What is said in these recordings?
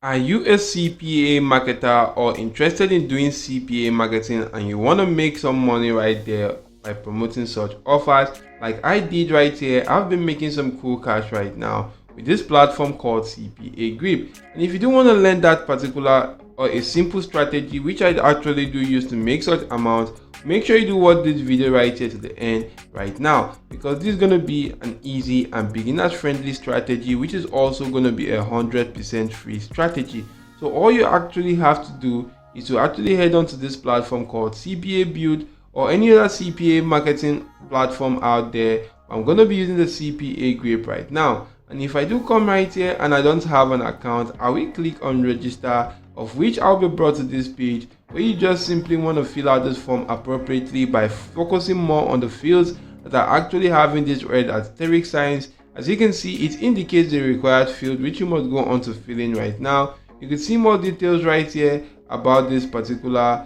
Are you a CPA marketer or interested in doing CPA marketing and you want to make some money right there by promoting such offers like I did right here? I've been making some cool cash right now with this platform called CPAGrip. And if you do want to learn that particular or a simple strategy which I actually do use to make such amounts, make sure you do watch this video right here to the end right now, because this is going to be an easy and beginners friendly strategy which is also going to be 100% free strategy. So all you actually have to do is to actually head on to this platform called CPABuild or any other CPA marketing platform out there. I'm going to be using the CPAGrip right now, and if I do come right here and I don't have an account, I will click on register, of which I'll be brought to this page where you just simply want to fill out this form appropriately by focusing more on the fields that are actually having this red asterisk signs. As you can see, it indicates the required field which you must go on to fill in right now. You can see more details right here about this particular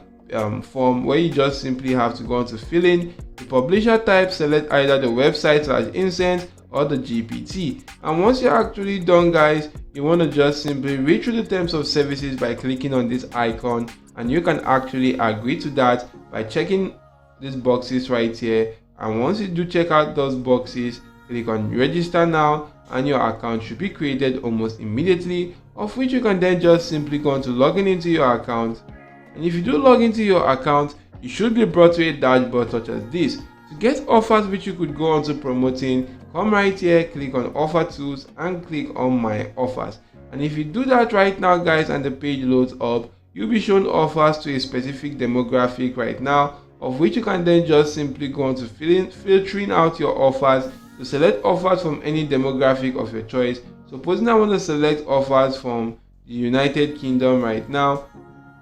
form, where you just simply have to go on to fill in the publisher type, select either the website/incense or the GPT, and once you're actually done, guys, you want to just simply read through the terms of services by clicking on this icon, and you can actually agree to that by checking these boxes right here. And once you do check out those boxes, click on register now, and your account should be created almost immediately, of which you can then just simply go on to login into your account. And if you do log into your account, you should be brought to a dashboard such as this. To get offers which you could go on to promoting, come right here, click on offer tools and click on my offers. And if you do that right now, guys, and the page loads up, you'll be shown offers to a specific demographic right now, of which you can then just simply go on to filtering out your offers to select offers from any demographic of your choice. Supposing I want to select offers from the United Kingdom right now,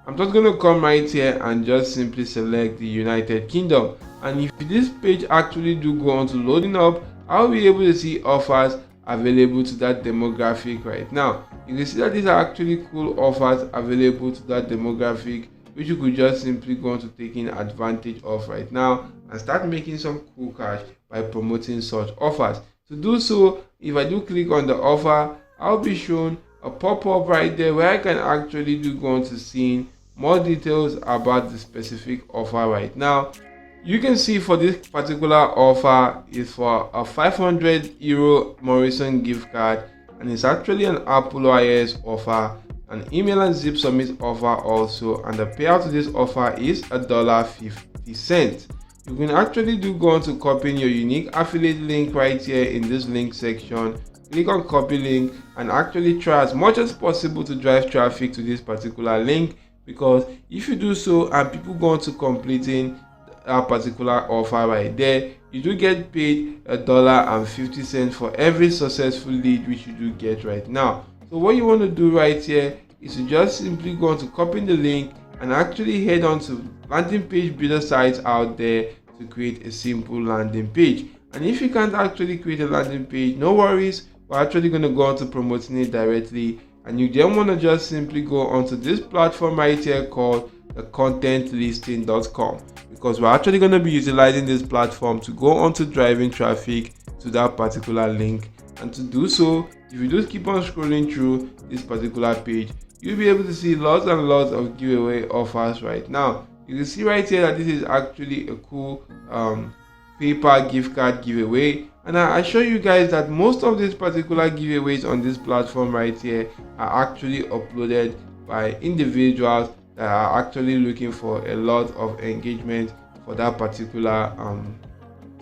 I'm just going to come right here and just simply select the United Kingdom. And if this page actually do go on to loading up, I'll be able to see offers available to that demographic right now. You can see that these are actually cool offers available to that demographic, which you could just simply go on to taking advantage of right now and start making some cool cash by promoting such offers. To do so, if I do click on the offer, I'll be shown a pop-up right there where I can actually do go on to seeing more details about the specific offer right now. You can see for this particular offer is for a €500 Morrison gift card, and it's actually an Apple iOS offer, an email and zip submit offer also, and the payout to this offer is $1.50. You can actually do go on to copy your unique affiliate link right here in this link section. Click on copy link and actually try as much as possible to drive traffic to this particular link, because if you do so and people go on to completing that particular offer right there, you do get paid $1.50 for every successful lead which you do get right now. So what you want to do right here is to just simply go on to copy the link and actually head on to landing page builder sites out there to create a simple landing page. And if you can't actually create a landing page, no worries, we're actually going to go on to promoting it directly. And you then want to just simply go onto this platform right here called the contentlisting.com, because we're actually going to be utilizing this platform to go on to driving traffic to that particular link. And to do so, if you just keep on scrolling through this particular page, you'll be able to see lots and lots of giveaway offers right now. You can see right here that this is actually a cool PayPal gift card giveaway, and I assure you guys that most of these particular giveaways on this platform right here are actually uploaded by individuals that are actually looking for a lot of engagement for that particular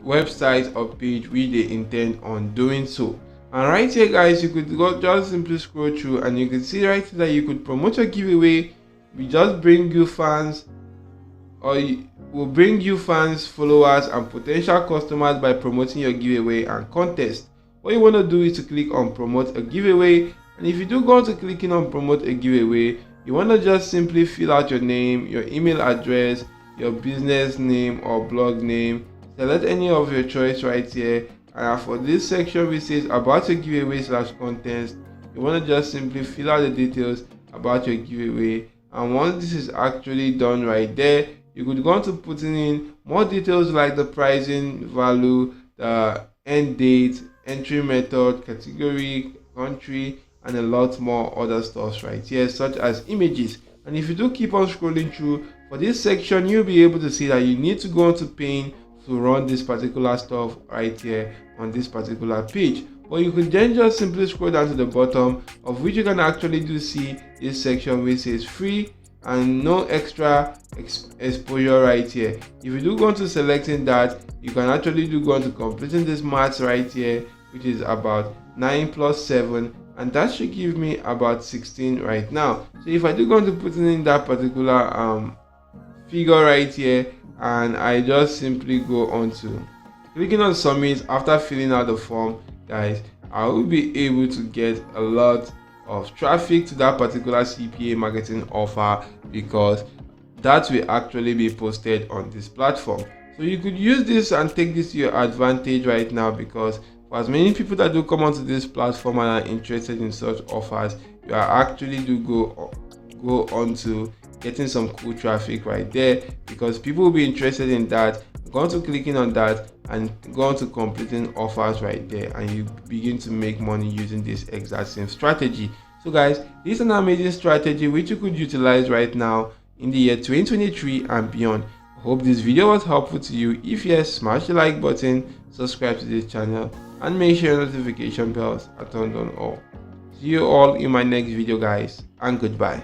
website or page which they intend on doing so. And right here, guys, you could go just simply scroll through and you can see right here that you could promote your giveaway. We just bring you fans, or will bring you fans, followers and potential customers by promoting your giveaway and contest. What you want to do is to click on promote a giveaway, and if you do go on to clicking on promote a giveaway, you want to just simply fill out your name, your email address, your business name or blog name, select any of your choice right here, and for this section which says about your giveaway / contest, you want to just simply fill out the details about your giveaway. And once this is actually done right there, you could go on to putting in more details like the pricing, value, the end date, entry method, category, country, and a lot more other stuff right here, such as images. And if you do keep on scrolling through, for this section you'll be able to see that you need to go into Paint to run this particular stuff right here on this particular page. But you could then just simply scroll down to the bottom, of which you can actually do see this section which says free and no extra exposure right here. If you do go into selecting that, you can actually do go into completing this maths right here, which is about 9 plus 7, and that should give me about 16 right now. So if I do go into putting in that particular figure right here, and I just simply go on to clicking on submit after filling out the form, guys, I will be able to get a lot of traffic to that particular CPA marketing offer, because that will actually be posted on this platform. So you could use this and take this to your advantage right now, because for as many people that do come onto this platform and are interested in such offers, you are actually do go on to getting some cool traffic right there, because people will be interested in that, go on to clicking on that and go on to completing offers right there, and you begin to make money using this exact same strategy. So guys, this is an amazing strategy which you could utilize right now in the year 2023 and beyond. I hope this video was helpful to you. If yes, smash the like button, subscribe to this channel, and make sure notification bells are turned on all. See you all in my next video, guys, and goodbye.